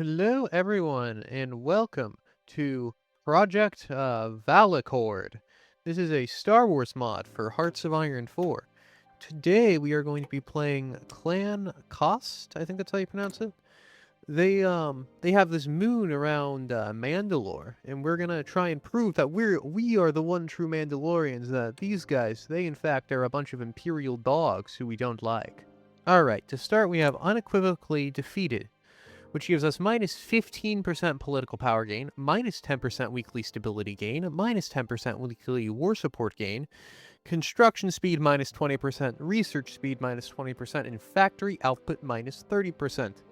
Hello, everyone, and welcome to Project Valacord. This is a Star Wars mod for Hearts of Iron 4. Today, we are going to be playing Clan Cost. I think that's how you pronounce it. They have this moon around Mandalore, and we're gonna try and prove that we are the one true Mandalorians. That these guys, they in fact are a bunch of Imperial dogs who we don't like. All right, to start, we have unequivocally defeated, which gives us minus 15% political power gain, minus 10% weekly stability gain, minus 10% weekly war support gain, construction speed minus 20%, research speed minus 20%, and factory output minus 30%.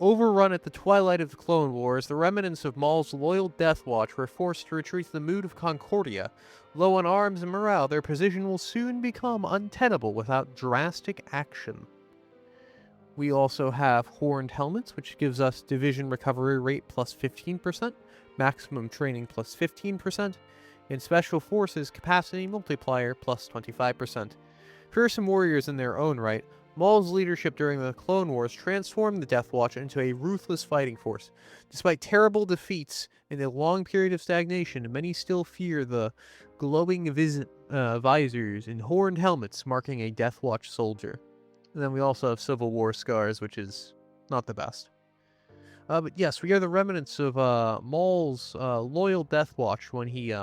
Overrun at the twilight of the Clone Wars, the remnants of Maul's loyal Death Watch were forced to retreat to the mood of Concordia. Low on arms and morale, their position will soon become untenable without drastic action. We also have Horned Helmets, which gives us division recovery rate plus 15%, maximum training plus 15%, and Special Forces capacity multiplier plus 25%. Fearsome warriors in their own right, Maul's leadership during the Clone Wars transformed the Death Watch into a ruthless fighting force. Despite terrible defeats and a long period of stagnation, many still fear the glowing visors and horned helmets marking a Death Watch soldier. And then we also have Civil War scars, which is not the best. But yes, we are the remnants of Maul's loyal Death Watch when he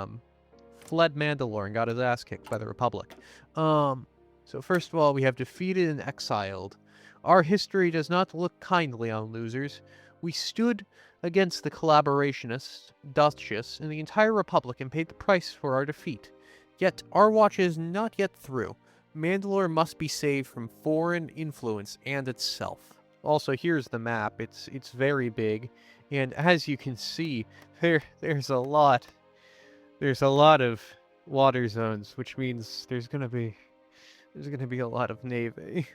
fled Mandalore and got his ass kicked by the Republic. So first of all, we have defeated and exiled. Our history does not look kindly on losers. We stood against the collaborationists, Duchess, and the entire Republic and paid the price for our defeat. Yet, our watch is not yet through. Mandalore must be saved from foreign influence and itself. Also, here's the map. It's very big, and as you can see, there's a lot of water zones, which means there's gonna be a lot of navy.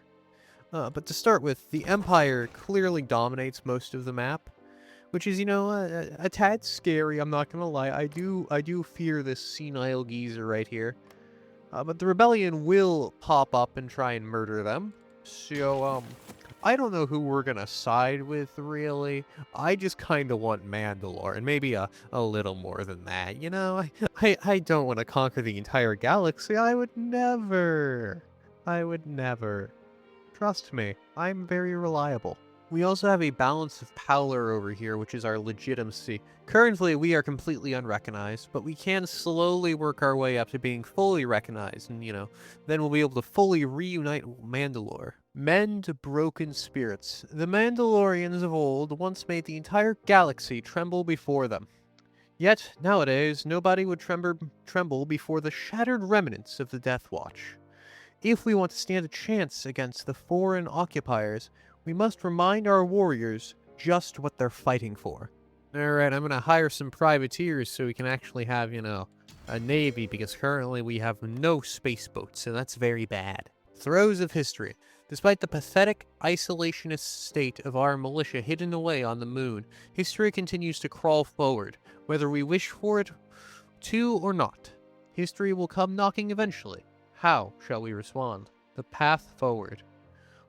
But to start with, the Empire clearly dominates most of the map, which is, a tad scary. I'm not gonna lie. I do fear this senile geezer right here. But the rebellion will pop up and try and murder them. So, I don't know who we're gonna side with, really. I just kinda want Mandalore, and maybe a little more than that, I don't want to conquer the entire galaxy. I would never. Trust me, I'm very reliable. We also have a balance of power over here, which is our legitimacy. Currently, we are completely unrecognized, but we can slowly work our way up to being fully recognized, and, then we'll be able to fully reunite Mandalore. Mend broken spirits. The Mandalorians of old once made the entire galaxy tremble before them. Yet, nowadays, nobody would tremble before the shattered remnants of the Death Watch. If we want to stand a chance against the foreign occupiers, we must remind our warriors just what they're fighting for. Alright, I'm gonna hire some privateers so we can actually have, a navy, because currently we have no space boats, so that's very bad. Throes of history. Despite the pathetic, isolationist state of our militia hidden away on the moon, history continues to crawl forward, whether we wish for it to or not. History will come knocking eventually. How shall we respond? The path forward.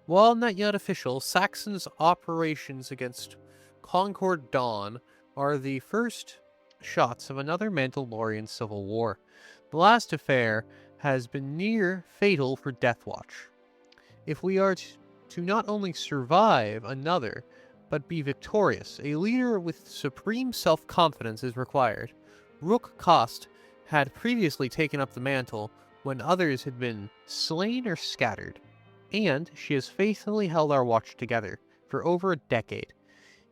While not yet official, Saxon's operations against Concord Dawn are the first shots of another Mandalorian civil war. The last affair has been near fatal for Death Watch. If we are to not only survive another, but be victorious, a leader with supreme self-confidence is required. Rook Kost had previously taken up the mantle when others had been slain or scattered, and she has faithfully held our watch together for over a decade.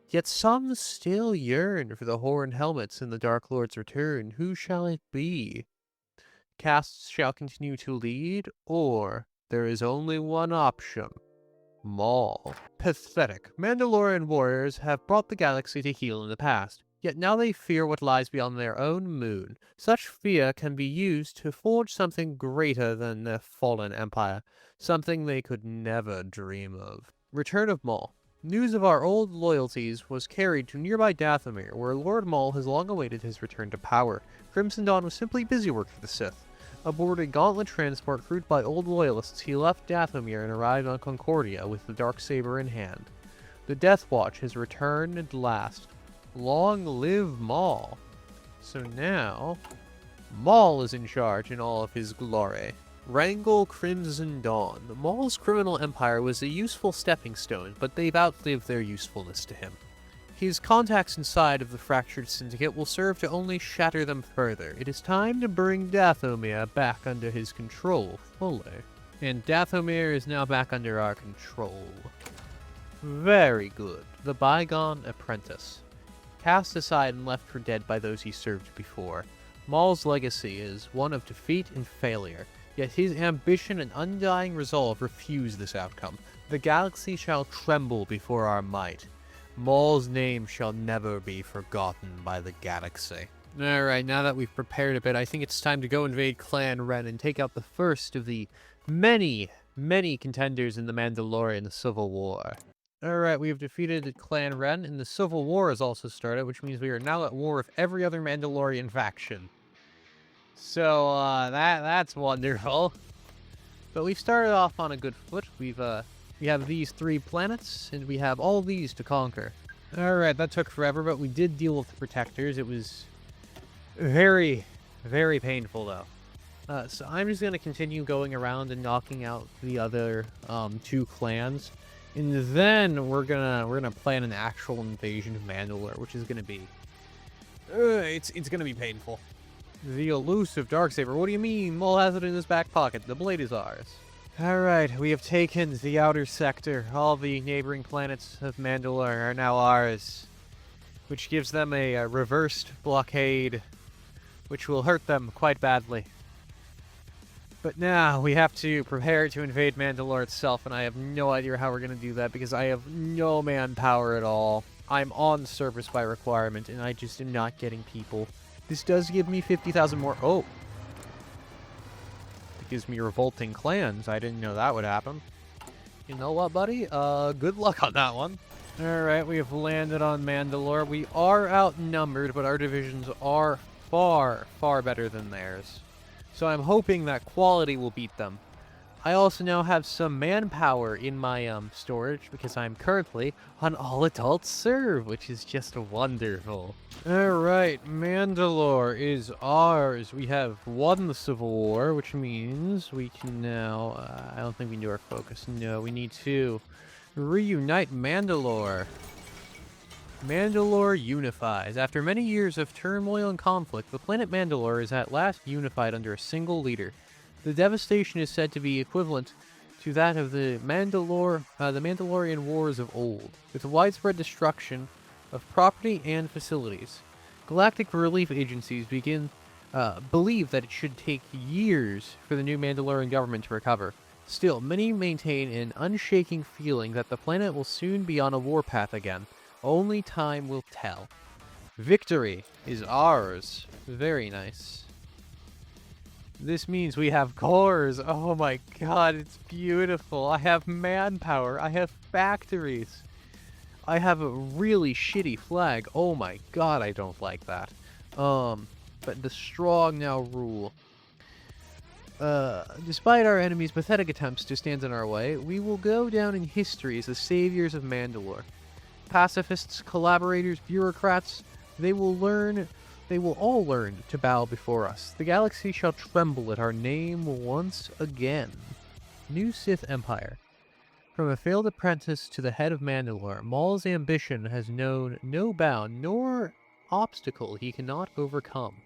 Yet some still yearn for the horned helmets in the Dark Lord's return. Who shall it be? Castes shall continue to lead, or there is only one option. Maul. Pathetic. Mandalorian warriors have brought the galaxy to heel in the past, yet now they fear what lies beyond their own moon. Such fear can be used to forge something greater than their fallen empire, something they could never dream of. Return of Maul. News of our old loyalties was carried to nearby Dathomir, where Lord Maul has long awaited his return to power. Crimson Dawn was simply busy work for the Sith. Aboard a gauntlet transport crewed by old loyalists, he left Dathomir and arrived on Concordia with the Darksaber in hand. The Death Watch has returned at last. Long live Maul. So now, Maul is in charge in all of his glory. Wrangle Crimson Dawn. Maul's criminal empire was a useful stepping stone, but they've outlived their usefulness to him. His contacts inside of the Fractured Syndicate will serve to only shatter them further. It is time to bring Dathomir back under his control fully. And Dathomir is now back under our control. Very good. The Bygone Apprentice. Cast aside and left for dead by those he served before. Maul's legacy is one of defeat and failure, yet his ambition and undying resolve refuse this outcome. The galaxy shall tremble before our might. Maul's name shall never be forgotten by the galaxy. Alright, now that we've prepared a bit, I think it's time to go invade Clan Ren and take out the first of the many contenders in the Mandalorian Civil War. Alright, we have defeated Clan Ren, and the Civil War has also started, which means we are now at war with every other Mandalorian faction. So, that's wonderful. But we've started off on a good foot. We have these 3 planets, and we have all these to conquer. Alright, that took forever, but we did deal with the Protectors. It was very painful, though. So I'm just going to continue going around and knocking out the other 2 clans. And then we're gonna plan an actual invasion of Mandalore, which is gonna be... it's gonna be painful. The elusive Darksaber. What do you mean? Maul has it in his back pocket. The blade is ours. Alright, we have taken the outer sector. All the neighboring planets of Mandalore are now ours, which gives them a reversed blockade, which will hurt them quite badly. But now we have to prepare to invade Mandalore itself, and I have no idea how we're going to do that because I have no manpower at all. I'm on service by requirement, and I just am not getting people. This does give me 50,000 more. Oh! It gives me revolting clans. I didn't know that would happen. You know what, buddy? Good luck on that one. Alright, we have landed on Mandalore. We are outnumbered, but our divisions are far better than theirs. So I'm hoping that quality will beat them. I also now have some manpower in my storage because I'm currently on all-adult serve, which is just wonderful. Alright, Mandalore is ours. We have won the Civil War, which means we can now... I don't think we can do our focus. No, we need to reunite Mandalore. Mandalore unifies. After many years of turmoil and conflict, the planet Mandalore is at last unified under a single leader. The devastation is said to be equivalent to that of the Mandalorian Wars of old, with widespread destruction of property and facilities. Galactic relief agencies believe that it should take years for the new Mandalorian government to recover. Still, many maintain an unshaking feeling that the planet will soon be on a warpath again. Only time will tell. Victory is ours. Very nice. This means we have cores. Oh my god, it's beautiful. I have manpower. I have factories. I have a really shitty flag. Oh my god, I don't like that. But the strong now rule. Despite our enemies' pathetic attempts to stand in our way, we will go down in history as the saviors of Mandalore. Pacifists, collaborators, bureaucrats, they will all learn to bow before us. The galaxy shall tremble at our name once again. New Sith Empire. From a failed apprentice to the head of Mandalore, Maul's ambition has known no bound nor obstacle he cannot overcome.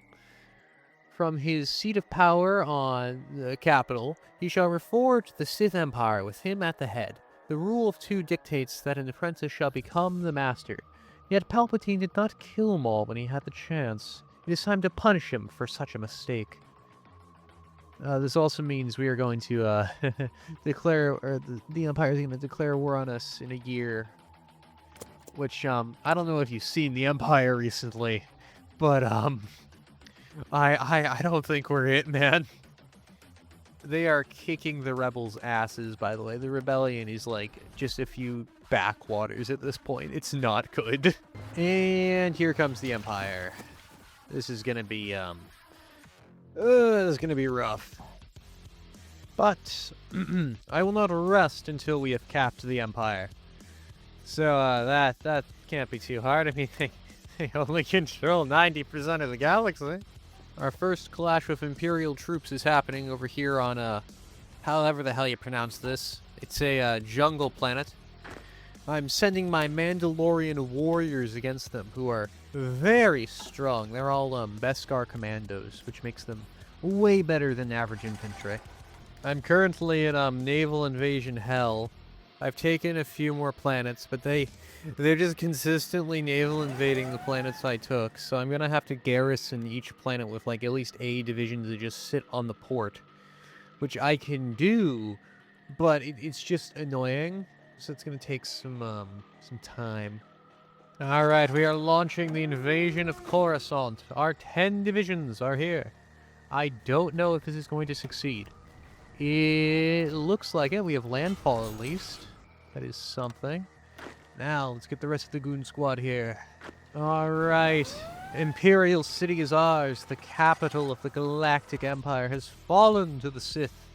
From his seat of power on the capital, he shall reforge the Sith Empire with him at the head. The rule of 2 dictates that an apprentice shall become the master. Yet Palpatine did not kill Maul when he had the chance. It is time to punish him for such a mistake. This also means we are going to declare, or the Empire is going to declare war on us in a year. Which, I don't know if you've seen the Empire recently, but, I don't think we're it, man. They are kicking the rebels' asses, by the way. The rebellion is, like, just a few backwaters at this point. It's not good. And here comes the Empire. This is gonna be, this is gonna be rough. But, I will not rest until we have capped the Empire. So, that can't be too hard. I mean, they only control 90% of the galaxy. Our first clash with Imperial troops is happening over here on, however the hell you pronounce this. It's a, jungle planet. I'm sending my Mandalorian warriors against them, who are very strong. They're all, Beskar commandos, which makes them way better than average infantry. I'm currently in, naval invasion hell. I've taken a few more planets, but they're just consistently naval invading the planets I took, so I'm gonna have to garrison each planet with, like, at least a division to just sit on the port. Which I can do, but it's just annoying, so it's gonna take some time. Alright, we are launching the invasion of Coruscant. Our 10 divisions are here. I don't know if this is going to succeed. It looks like it. We have landfall at least. That is something. Now, let's get the rest of the goon squad here. Alright. Imperial City is ours. The capital of the Galactic Empire has fallen to the Sith.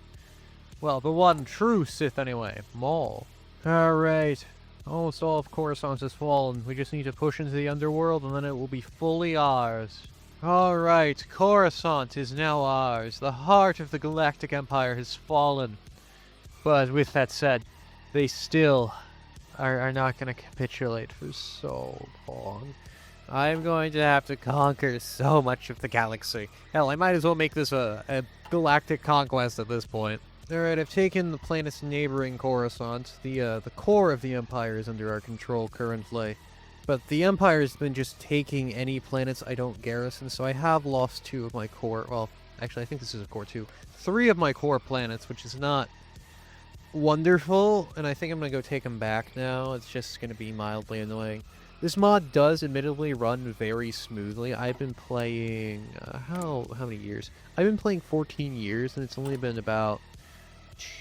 Well, the one true Sith anyway. Maul. Alright. Almost all of Coruscant has fallen. We just need to push into the underworld and then it will be fully ours. Alright, Coruscant is now ours. The heart of the Galactic Empire has fallen. But with that said, they still are not going to capitulate for so long. I'm going to have to conquer so much of the galaxy. Hell, I might as well make this a galactic conquest at this point. Alright, I've taken the planet's neighboring Coruscant. The core of the Empire is under our control currently. But the Empire's been just taking any planets I don't garrison, so I have lost 2 of my core. Well, actually, I think this is a core 2. 3 of my core planets, which is not wonderful, and I think I'm going to go take them back now. It's just going to be mildly annoying. This mod does admittedly run very smoothly. I've been playing... how many years? I've been playing 14 years, and it's only been about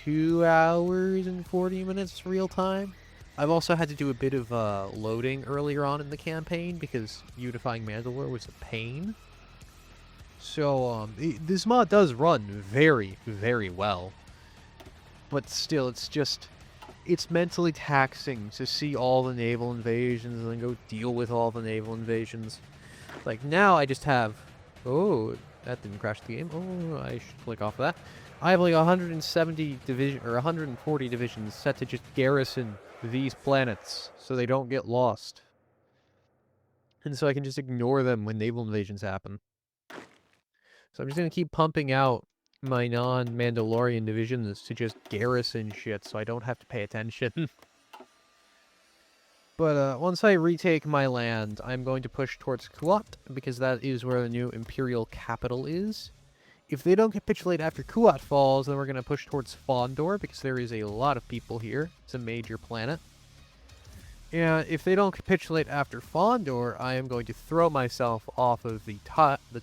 2 hours and 40 minutes real time. I've also had to do a bit of loading earlier on in the campaign because Unifying Mandalore was a pain. So this mod does run very, very well. But still, it's mentally taxing to see all the naval invasions and then go deal with all the naval invasions. Like, now I just have... Oh, that didn't crash the game. Oh, I should click off of that. I have like 170 division or 140 divisions set to just garrison these planets so they don't get lost. And so I can just ignore them when naval invasions happen. So I'm just going to keep pumping out my non-Mandalorian divisions to just garrison shit so I don't have to pay attention. But once I retake my land, I'm going to push towards Kuat, because that is where the new Imperial capital is. If they don't capitulate after Kuat falls, then we're going to push towards Fondor, because there is a lot of people here. It's a major planet. And if they don't capitulate after Fondor, I am going to throw myself off of the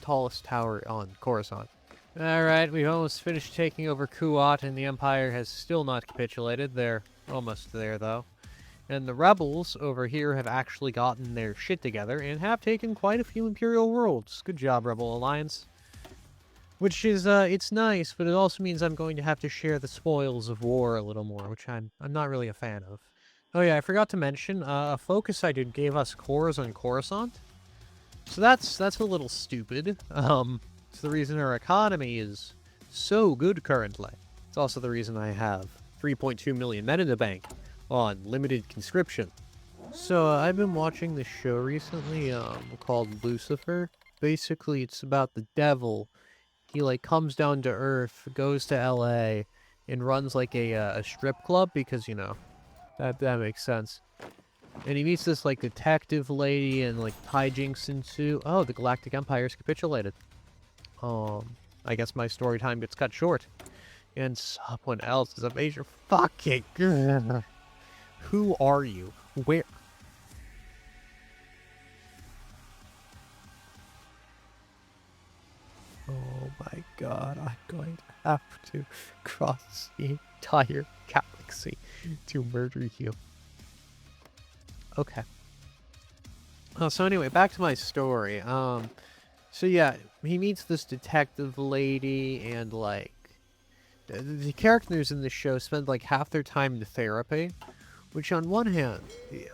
tallest tower on Coruscant. Alright, we've almost finished taking over Kuat, and the Empire has still not capitulated. They're almost there, though. And the rebels over here have actually gotten their shit together, and have taken quite a few Imperial worlds. Good job, Rebel Alliance. Which is, it's nice, but it also means I'm going to have to share the spoils of war a little more, which I'm not really a fan of. Oh yeah, I forgot to mention, a focus I did gave us cores on Coruscant. So that's a little stupid. It's the reason our economy is so good currently. It's also the reason I have 3.2 million men in the bank on limited conscription. So I've been watching this show recently, called Lucifer. Basically, it's about the devil. He, like, comes down to Earth, goes to LA, and runs, like, a strip club, because, you know, that makes sense. And he meets this, like, detective lady, and, like, hijinks ensue. Oh, the Galactic Empire's capitulated. I guess my story time gets cut short. And someone else is a major fucking... Who are you? Where... Oh my god, I'm going to have to cross the entire galaxy to murder you. Okay. Oh, so anyway, back to my story. So yeah, he meets this detective lady, and, like, the characters in the show spend, like, half their time in therapy, Which on one hand,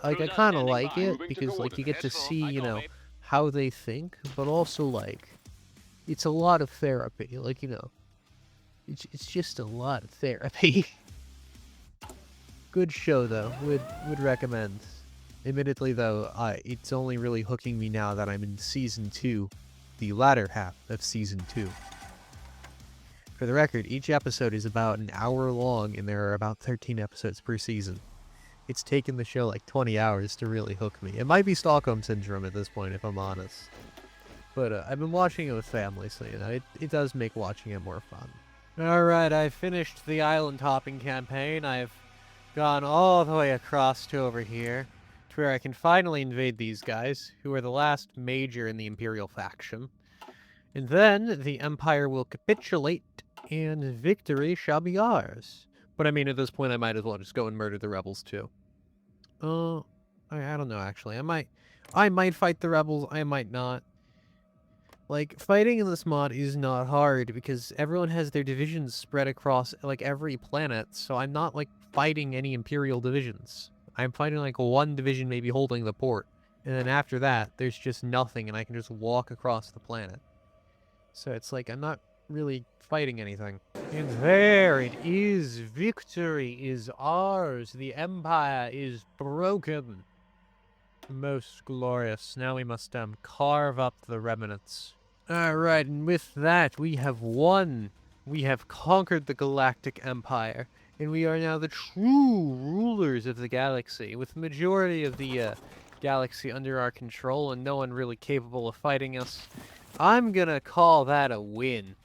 like, I kind of like it because, like, you get to see, how they think, but also, like, it's a lot of therapy. Like, it's just a lot of therapy. Good show, though. Would recommend. Admittedly, though, it's only really hooking me now that I'm in Season 2, the latter half of Season 2. For the record, each episode is about an hour long, and there are about 13 episodes per season. It's taken the show like 20 hours to really hook me. It might be Stockholm Syndrome at this point, if I'm honest. But I've been watching it with family, so, it does make watching it more fun. Alright, I've finished the island hopping campaign. I've gone all the way across to over here, to where I can finally invade these guys, who are the last major in the Imperial faction. And then the Empire will capitulate, and victory shall be ours. But I mean, at this point, I might as well just go and murder the rebels, too. I don't know, actually. I might fight the rebels, I might not. Like, fighting in this mod is not hard, because everyone has their divisions spread across, like, every planet, so I'm not, like, fighting any Imperial divisions. I'm fighting, like, one division maybe holding the port, and then after that, there's just nothing, and I can just walk across the planet. So it's like, I'm not really fighting anything. And there it is! Victory is ours! The Empire is broken! Most glorious. Now we must, carve up the remnants. Alright, and with that, we have won. We have conquered the Galactic Empire, and we are now the true rulers of the galaxy, with the majority of the, galaxy under our control, and no one really capable of fighting us. I'm gonna call that a win.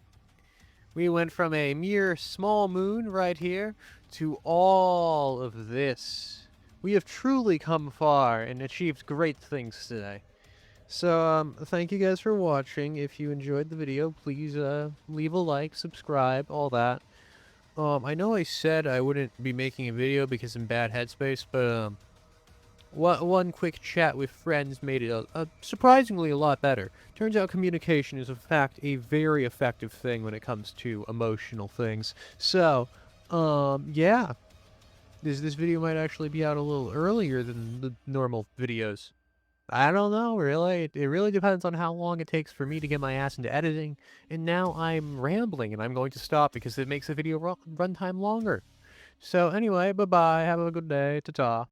We went from a mere small moon right here to all of this. We have truly come far and achieved great things today. So, thank you guys for watching. If you enjoyed the video, please, leave a like, subscribe, all that. I know I said I wouldn't be making a video because I'm in bad headspace, but, one quick chat with friends made it surprisingly a lot better. Turns out communication is, in fact, a very effective thing when it comes to emotional things. So, yeah. This video might actually be out a little earlier than the normal videos. I don't know, really. It really depends on how long it takes for me to get my ass into editing. And now I'm rambling, and I'm going to stop because it makes the video run time longer. So anyway, bye-bye. Have a good day. Ta-ta.